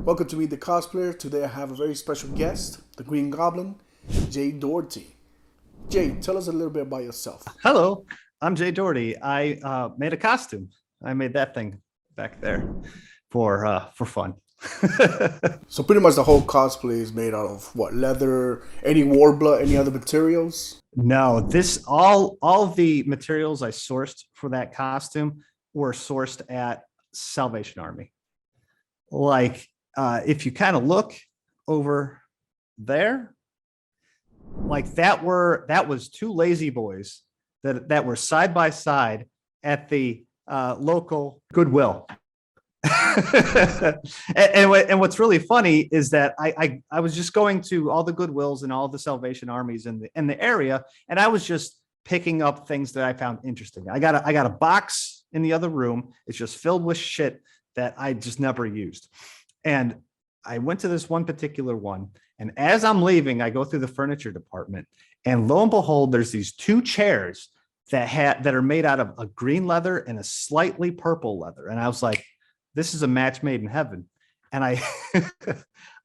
Welcome to Meet the Cosplayer. Today I have a very special guest, the Green Goblin, Jay Doherty. Jay, tell us a little bit about yourself. Hello, I'm Jay Doherty. I made a costume. I made that thing back there for fun. So pretty much the whole cosplay is made out of what, leather, any warbler, any other materials? No, this all the materials I sourced for that costume were sourced at Salvation Army. Like if you kind of look over there, like that was two lazy boys that were side by side at the local Goodwill. and what's really funny is that I was just going to all the Goodwills and all the Salvation Armies in the area, and I was just picking up things that I found interesting. I got a box in the other room. It's just filled with shit that I just never used. And I went to this one particular one, and as I'm leaving, I go through the furniture department, and lo and behold, there's these two chairs that are made out of a green leather and a slightly purple leather. And I was like, this is a match made in heaven. And I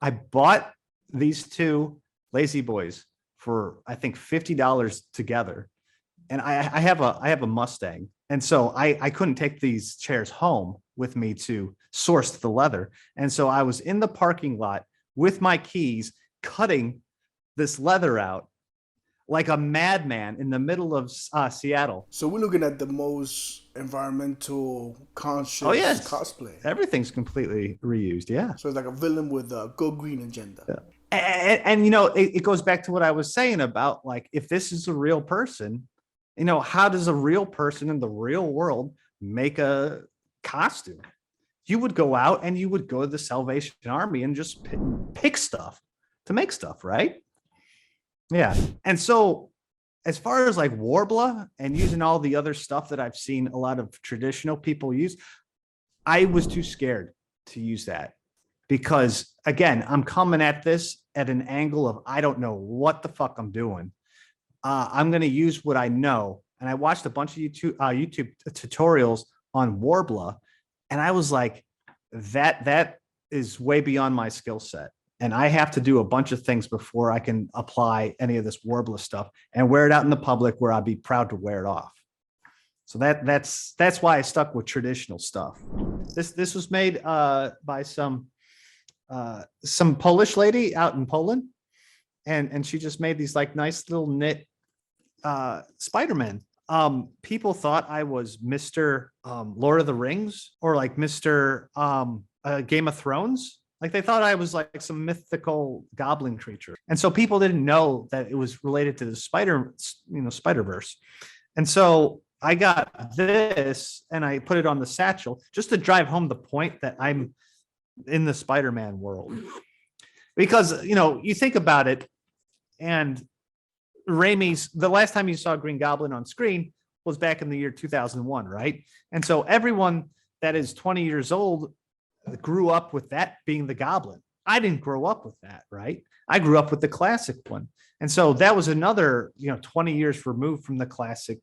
I bought these two lazy boys for I think $50 together. And I have a Mustang. And so I couldn't take these chairs home with me to source the leather. And so I was in the parking lot with my keys cutting this leather out like a madman in the middle of Seattle. So we're looking at the most environmental conscious cosplay. Everything's completely reused. Yeah. So it's like a villain with a go green agenda. Yeah. And you know, it goes back to what I was saying about like, if this is a real person, you know, how does a real person in the real world make a costume? You would go out and you would go to the Salvation Army and just pick stuff to make stuff, right? Yeah. And so as far as like Warbler and using all the other stuff that I've seen a lot of traditional people use, I was too scared to use that because again, I'm coming at this at an angle of, I don't know what the fuck I'm doing. I'm going to use what I know. And I watched a bunch of YouTube tutorials on Warbler, and I was like, that is way beyond my skill set. And I have to do a bunch of things before I can apply any of this Warbler stuff and wear it out in the public where I'd be proud to wear it off. So that's why I stuck with traditional stuff. This was made by some Polish lady out in Poland, and she just made these like nice little knit Spider-Man. People thought I was Mr. Lord of the Rings or like Mr. Game of Thrones. Like they thought I was like some mythical goblin creature. And so people didn't know that it was related to the Spider-Verse. And so I got this and I put it on the satchel just to drive home the point that I'm in the Spider-Man world. Because, you know, you think about it, and the last time you saw Green Goblin on screen was back in the year 2001, right? And so everyone that is 20 years old grew up with that being the Goblin. I didn't grow up with that, right? I grew up with the classic one. And so that was another, 20 years removed from the classic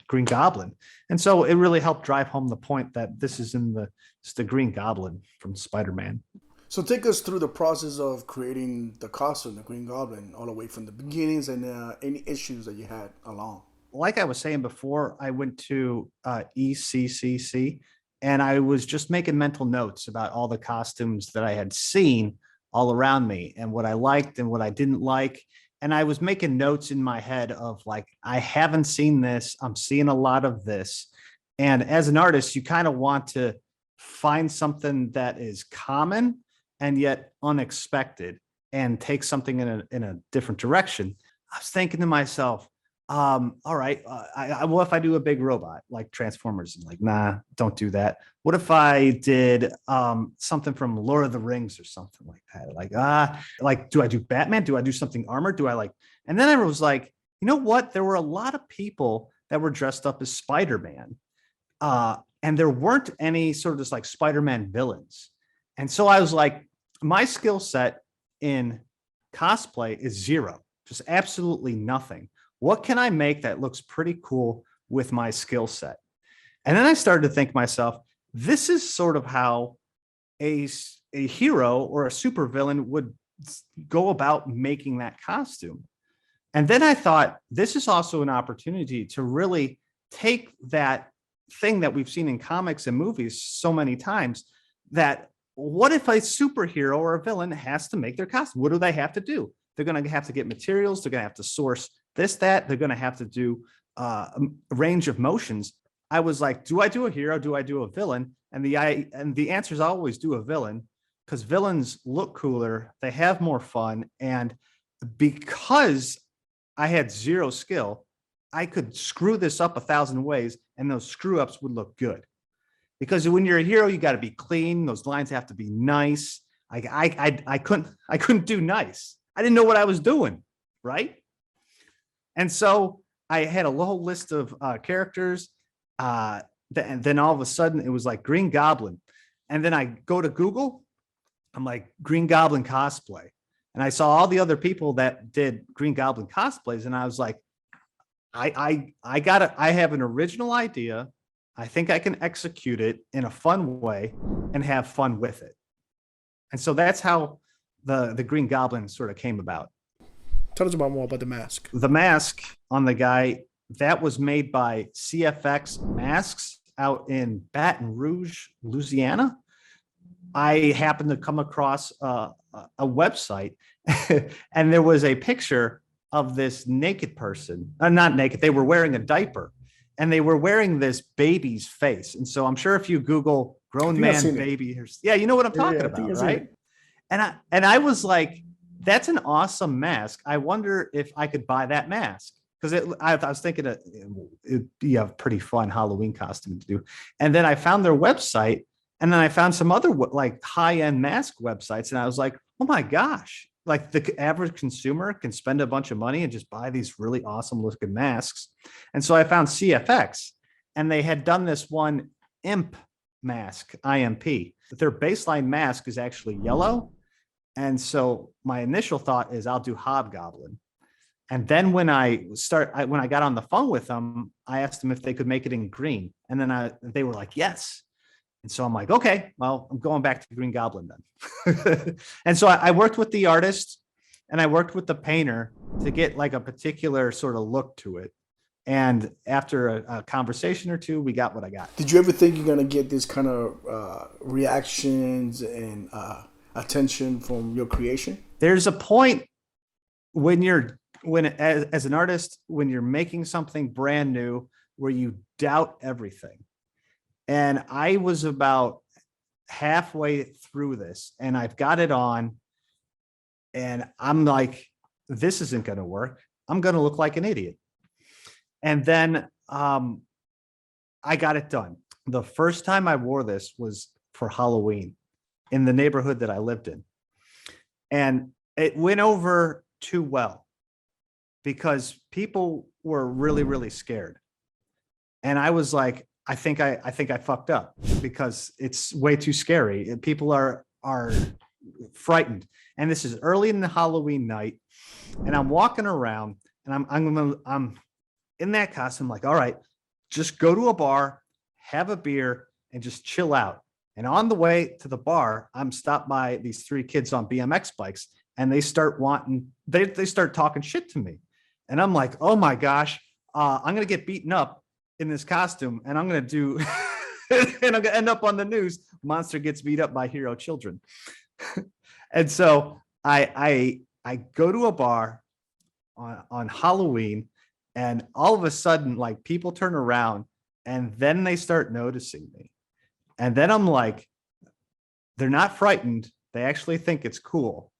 Green Goblin. And so it really helped drive home the point that this is it's the Green Goblin from Spider-Man. So take us through the process of creating the costume, the Green Goblin, all the way from the beginnings and any issues that you had along. Like I was saying before, I went to ECCC, and I was just making mental notes about all the costumes that I had seen all around me and what I liked and what I didn't like. And I was making notes in my head of like, I haven't seen this. I'm seeing a lot of this. And as an artist, you kind of want to find something that is common and yet unexpected and take something in a different direction. I was thinking to myself, all right, what if I do a big robot like Transformers? And like, nah, don't do that. What if I did something from Lord of the Rings or something like that? Like, do I do Batman? Do I do something armored? And then I was like, you know what? There were a lot of people that were dressed up as Spider-Man. And there weren't any sort of just like Spider-Man villains. And so I was like, my skill set in cosplay is zero, just absolutely nothing. What can I make that looks pretty cool with my skill set? And then I started to think to myself, this is sort of how a a hero or a supervillain would go about making that costume. And then I thought, this is also an opportunity to really take that thing that we've seen in comics and movies so many times, that what if a superhero or a villain has to make their costume? What do they have to do? They're going to have to get materials. They're going to have to source this, that. They're going to have to do a range of motions. I was like, do I do a hero? Do I do a villain? And the answer is always do a villain, because villains look cooler. They have more fun. And because I had zero skill, I could screw this up 1,000 ways, and those screw ups would look good. Because when you're a hero, you got to be clean. Those lines have to be nice. I couldn't do nice. I didn't know what I was doing, right? And so I had a whole list of characters. And then all of a sudden, it was like Green Goblin. And then I go to Google. I'm like, Green Goblin cosplay. And I saw all the other people that did Green Goblin cosplays. And I was like, I have an original idea. I think I can execute it in a fun way and have fun with it. And so that's how the Green Goblin sort of came about. Tell us more about the mask. The mask on the guy, that was made by CFX Masks out in Baton Rouge, Louisiana. I happened to come across a website and there was a picture of this naked person, not naked, they were wearing a diaper, and they were wearing this baby's face. And so I'm sure if you Google grown man baby, yeah, you know what I'm talking about, right? And I was like, that's an awesome mask. I wonder if I could buy that mask, because I was thinking it'd be a pretty fun Halloween costume to do. And then I found their website, and then I found some other like high-end mask websites, and I was like, oh my gosh, like the average consumer can spend a bunch of money and just buy these really awesome looking masks. And so I found CFX, and they had done this one Imp Mask, IMP. Their baseline mask is actually yellow. And so my initial thought is I'll do Hobgoblin. And then when I got on the phone with them, I asked them if they could make it in green. And then they were like, yes. And so I'm like, okay, well, I'm going back to Green Goblin then. And so I worked with the artist and I worked with the painter to get like a particular sort of look to it. And after a conversation or two, we got what I got. Did you ever think you're going to get this kind of reactions and attention from your creation? There's a point as an artist, when you're making something brand new, where you doubt everything. And I was about halfway through this, and I've got it on, and I'm like, this isn't going to work. I'm going to look like an idiot. And then I got it done. The first time I wore this was for Halloween in the neighborhood that I lived in. And it went over too well because people were really, really scared. And I was like, I think I fucked up because it's way too scary. People are frightened. And this is early in the Halloween night. And I'm walking around and I'm in that costume, like, all right, just go to a bar, have a beer, and just chill out. And on the way to the bar, I'm stopped by these 3 kids on BMX bikes, and they start talking shit to me. And I'm like, oh my gosh, I'm going to get beaten up in this costume, and I'm going to do, and I'm going to end up on the news. Monster gets beat up by hero children. And so I go to a bar on Halloween, and all of a sudden, like, people turn around and then they start noticing me. And then I'm like, they're not frightened. They actually think it's cool.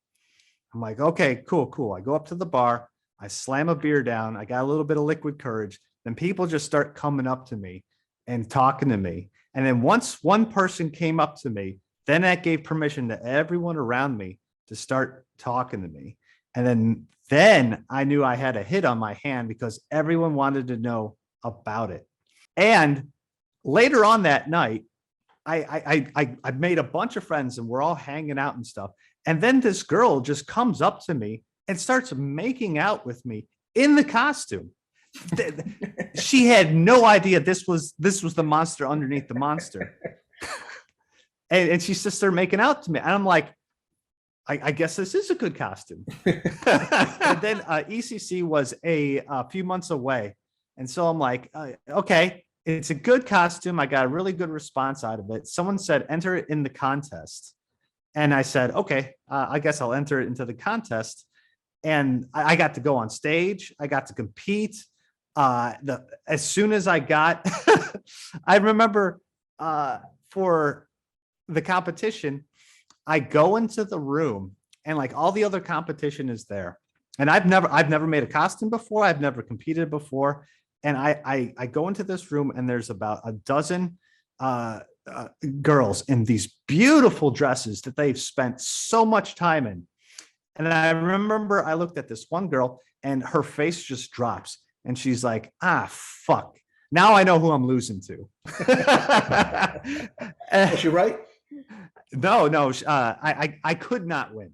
I'm like, okay, cool. I go up to the bar. I slam a beer down. I got a little bit of liquid courage. Then people just start coming up to me and talking to me. And then once one person came up to me, then that gave permission to everyone around me to start talking to me. And then I knew I had a hit on my hand because everyone wanted to know about it. And later on that night, I made a bunch of friends and we're all hanging out and stuff. And then this girl just comes up to me and starts making out with me in the costume. She had no idea this was the monster underneath the monster. and she's just there making out to me. And I'm like, I guess this is a good costume. And then ECC was a few months away. And so I'm like, okay, it's a good costume. I got a really good response out of it. Someone said, enter it in the contest. And I said, okay, I guess I'll enter it into the contest. And I got to go on stage. I got to compete. As soon as I got, I remember for the competition, I go into the room and like all the other competition is there. And I've never made a costume before. I've never competed before. And I go into this room and there's about a dozen girls in these beautiful dresses that they've spent so much time in. And I remember I looked at this one girl and her face just drops and she's like, fuck. Now I know who I'm losing to. Was she right? No, I could not win.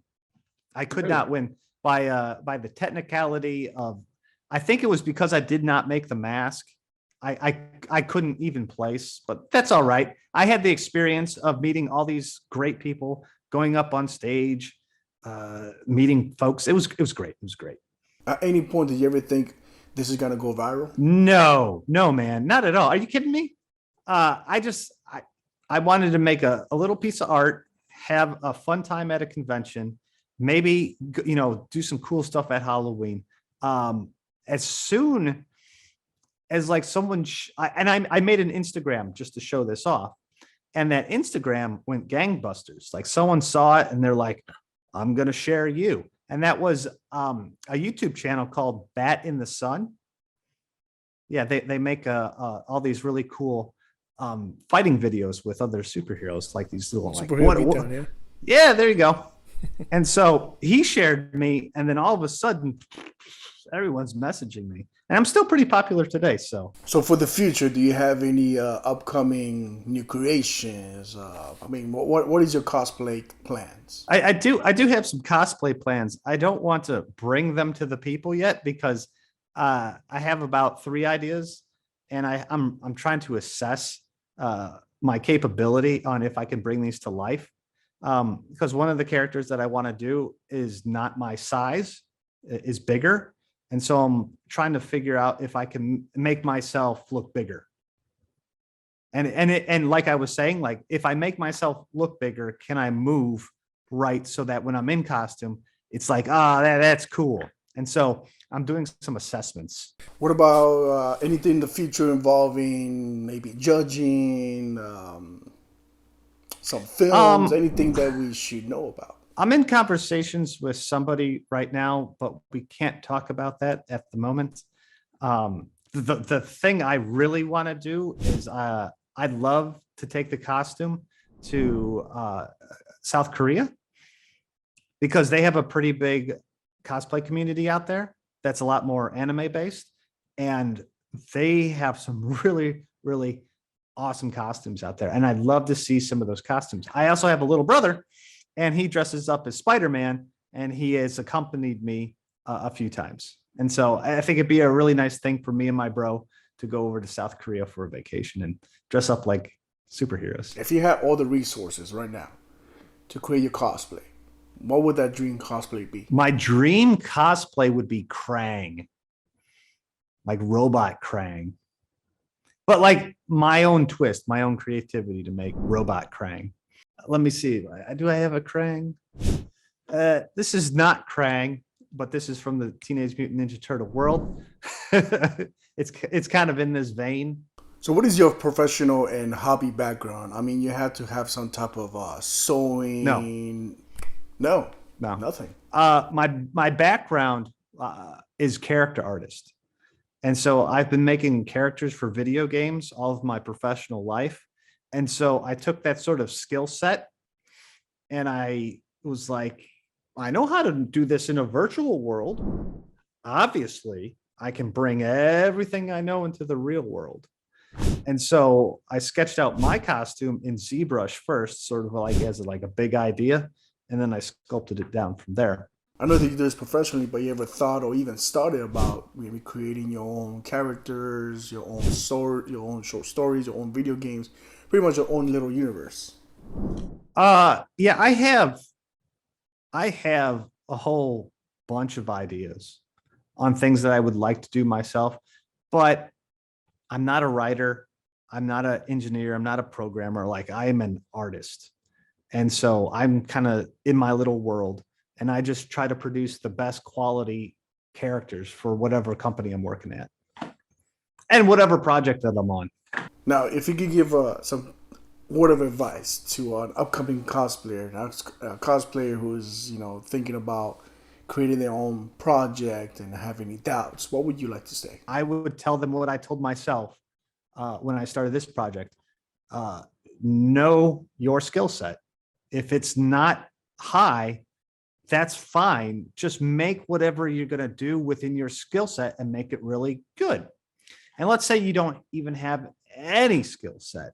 I could not win by the technicality of, I think it was because I did not make the mask. I couldn't even place, but that's all right. I had the experience of meeting all these great people, going up on stage, meeting folks. It was great. It was great. At any point, did you ever think this is gonna go viral? No, man, not at all. Are you kidding me? I wanted to make a little piece of art, have a fun time at a convention, maybe, do some cool stuff at Halloween. As soon as like someone, I made an Instagram just to show this off. And that Instagram went gangbusters. Like someone saw it and they're like, I'm going to share you. And that was a YouTube channel called Bat in the Sun. Yeah, they make all these really cool fighting videos with other superheroes, like these little like yeah, there you go. And so he shared me, and then all of a sudden everyone's messaging me, and I'm still pretty popular today. So for the future, do you have any upcoming new creations? What is your cosplay plans? I do have some cosplay plans. I don't want to bring them to the people yet because I have about 3 ideas, and I'm trying to assess my capability on if I can bring these to life. Because one of the characters that I want to do is not my size, is bigger. And so I'm trying to figure out if I can make myself look bigger. And like I was saying, like if I make myself look bigger, can I move right so that when I'm in costume, it's like, that's cool. And so I'm doing some assessments. What about anything in the future involving maybe judging, some films, anything that we should know about? I'm in conversations with somebody right now, but we can't talk about that at the moment. The thing I really want to do is I'd love to take the costume to South Korea because they have a pretty big cosplay community out there that's a lot more anime based, and they have some really, really awesome costumes out there. And I'd love to see some of those costumes. I also have a little brother, and he dresses up as Spider-Man, and he has accompanied me a few times. And so I think it'd be a really nice thing for me and my bro to go over to South Korea for a vacation and dress up like superheroes. If you had all the resources right now to create your cosplay, what would that dream cosplay be? My dream cosplay would be Krang, like robot Krang, but like my own twist, my own creativity to make robot Krang. Let me see. Do I have a Krang? This is not Krang, but this is from the Teenage Mutant Ninja Turtle world. It's kind of in this vein. So what is your professional and hobby background? I mean, you have to have some type of sewing. No, nothing. My background is character artist. And so I've been making characters for video games all of my professional life. And so I took that sort of skill set and I was like, I know how to do this in a virtual world. Obviously, I can bring everything I know into the real world. And so I sketched out my costume in ZBrush first, sort of like as a big idea. And then I sculpted it down from there. I know that you do this professionally, but you ever thought or even started about maybe creating your own characters, your own short stories, your own video games, pretty much your own little universe? Yeah, I have a whole bunch of ideas on things that I would like to do myself, but I'm not a writer. I'm not an engineer. I'm not a programmer. Like I am an artist. And so I'm kind of in my little world and I just try to produce the best quality characters for whatever company I'm working at and whatever project that I'm on. Now, if you could give some word of advice to an upcoming cosplayer, a cosplayer who's thinking about creating their own project and have any doubts, what would you like to say? I would tell them what I told myself when I started this project. Uh, know your skill set. If it's not high, that's fine. Just make whatever you're going to do within your skill set and make it really good. And let's say you don't even have any skill set.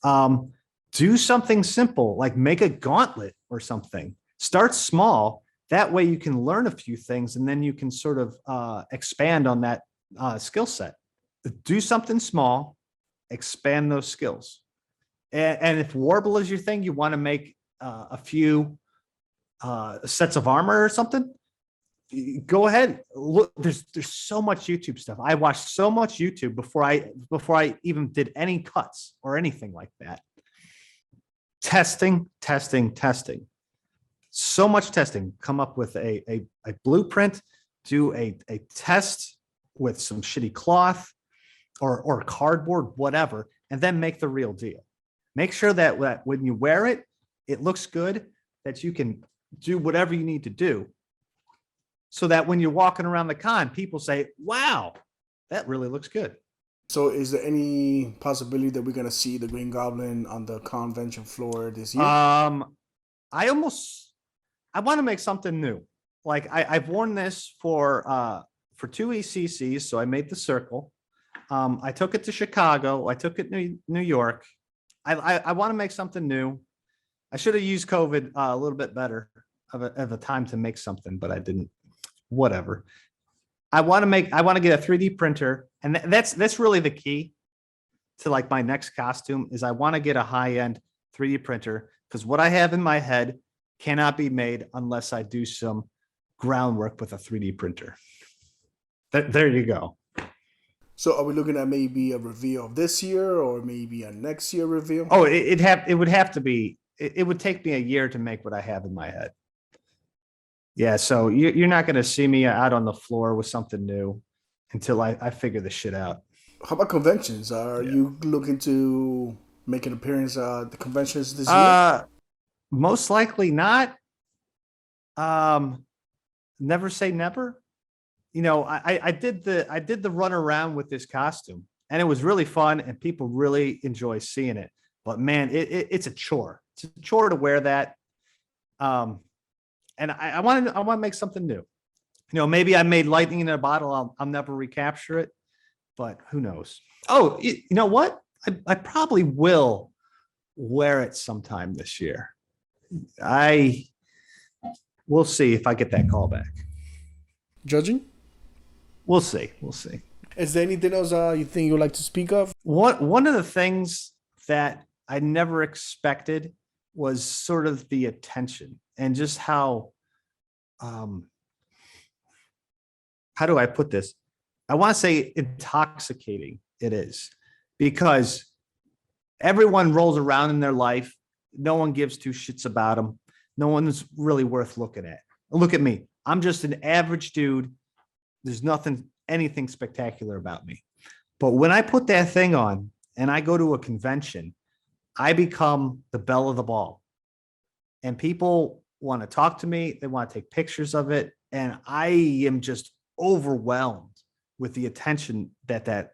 Um, do something simple, like make a gauntlet or something. Start small. That way you can learn a few things and then you can sort of expand on that skill set. Do something small, expand those skills. And if Warble is your thing, you want to make a few sets of armor or something, go ahead. Look, there's so much YouTube stuff. I watched so much YouTube before I even did any cuts or anything like that. Testing, testing, testing. So much testing. Come up with a blueprint, do a test with some shitty cloth or cardboard, whatever, and then make the real deal. Make sure that when you wear it, it looks good, that you can do whatever you need to do so that when you're walking around the con, people say, wow, that really looks good. So, is there any possibility that we're gonna see the Green Goblin on the convention floor this year? I almost I want to make something new. Like I've worn this for two ECCs, so I made the circle. I took it to Chicago. I took it to New York. I want to make something new. I should have used COVID a little bit better of a time to make something, but I didn't. Whatever. I want to get a 3D printer, and that's really the key to like my next costume is I want to get a high end 3D printer because what I have in my head cannot be made unless I do some groundwork with a 3D printer. There you go. So, are we looking at maybe a reveal of this year or maybe a next year reveal? Oh, it would have to be. It would take me a year to make what I have in my head. Yeah, so you're not going to see me out on the floor with something new until I figure this shit out. How about conventions? Are Yeah. you looking to make an appearance at the conventions this year? Most likely not. Um, never say never. You know, I did the run around with this costume, and it was really fun, and people really enjoy seeing it. But man, it's a chore. It's a chore to wear that. Um, and I want to make something new. You know, maybe I made lightning in a bottle. I'll never recapture it, but who knows? Oh, you know what? I probably will wear it sometime this year. I We'll see if I get that call back. Judging? We'll see. We'll see. Is there anything else you think you'd like to speak of? One of the things that I never expected was sort of the attention and just um how do I put this? I want to say intoxicating it is because everyone rolls around in their life. No one gives two shits about them. No one's really worth looking at. Look at me. I'm just an average dude. There's anything spectacular about me. But when I put that thing on and I go to a convention, I become the belle of the ball. And people want to talk to me. They want to take pictures of it. And I am just overwhelmed with the attention that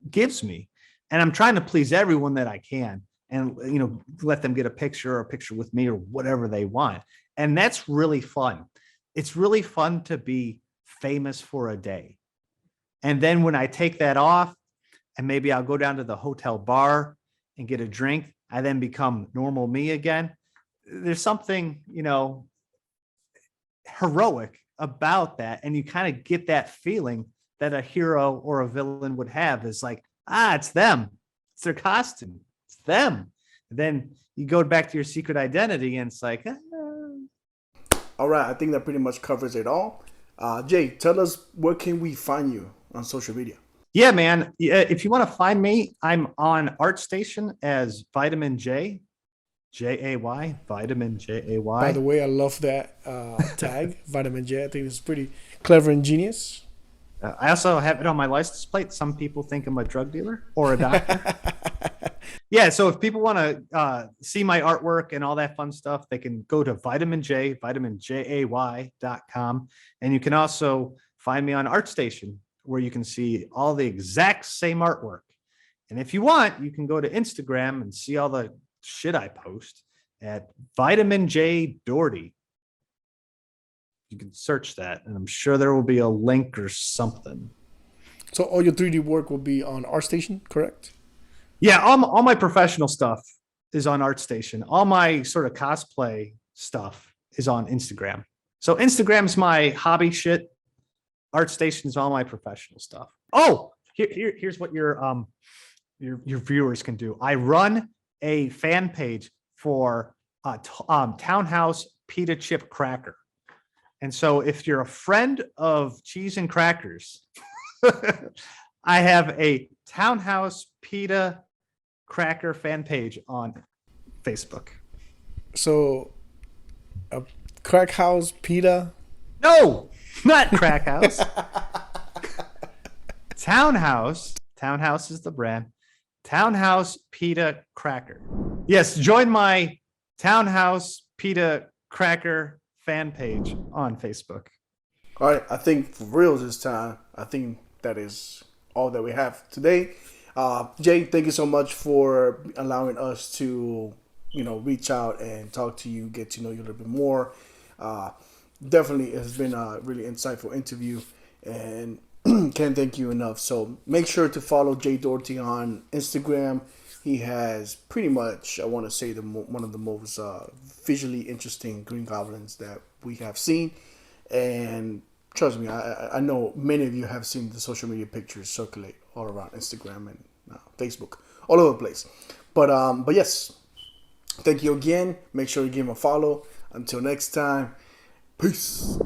gives me. And I'm trying to please everyone that I can and, you know, let them get a picture with me or whatever they want. And that's really fun. It's really fun to be famous for a day. And then when I take that off and maybe I'll go down to the hotel bar and get a drink, I then become normal me again. There's something, you know, heroic about that. And you kind of get that feeling that a hero or a villain would have is like, it's them. It's their costume. It's them. Then you go back to your secret identity, and it's like, All right, I think that pretty much covers it all. Jay, tell us where can we find you on social media? yeah, man. Yeah, if you want to find me, I'm on ArtStation as Vitamin J, Jay, Vitamin By the Jay. way, I love that tag, Vitamin J. I think it's pretty clever and genius. I also have it on my license plate. Some people think I'm a drug dealer or a doctor. Yeah, so if people want to see my artwork and all that fun stuff, they can go to Vitamin J, vitaminjay.com. And you can also find me on ArtStation, where you can see all the exact same artwork. And if you want, you can go to Instagram and see all the shit I post at Vitamin Jay Doherty. You can search that, and I'm sure there will be a link or something. So all your 3D work will be on ArtStation, correct? Yeah, all my professional stuff is on ArtStation. All my sort of cosplay stuff is on Instagram. So Instagram's my hobby shit. ArtStation is all my professional stuff. Oh, here's what your viewers can do. I run a fan page for Townhouse Pita Chip Cracker. And so if you're a friend of cheese and crackers, I have a Townhouse Pita Cracker fan page on Facebook. So, Crack House Pita. No, not Crack House. Townhouse. Townhouse is the brand. Townhouse Pita Cracker. Yes, join my Townhouse Pita Cracker fan page on Facebook. All right, I think for real this time, I think that is all that we have today. Jay, thank you so much for allowing us to, reach out and talk to you, get to know you a little bit more. Definitely, it's been a really insightful interview, and can't thank you enough. So make sure to follow Jay Doherty on Instagram. He has pretty much, I want to say, one of the most visually interesting Green Goblins that we have seen. And trust me, I know many of you have seen the social media pictures circulate all around Instagram and Facebook, all over the place. But yes, thank you again. Make sure you give him a follow. Until next time, peace.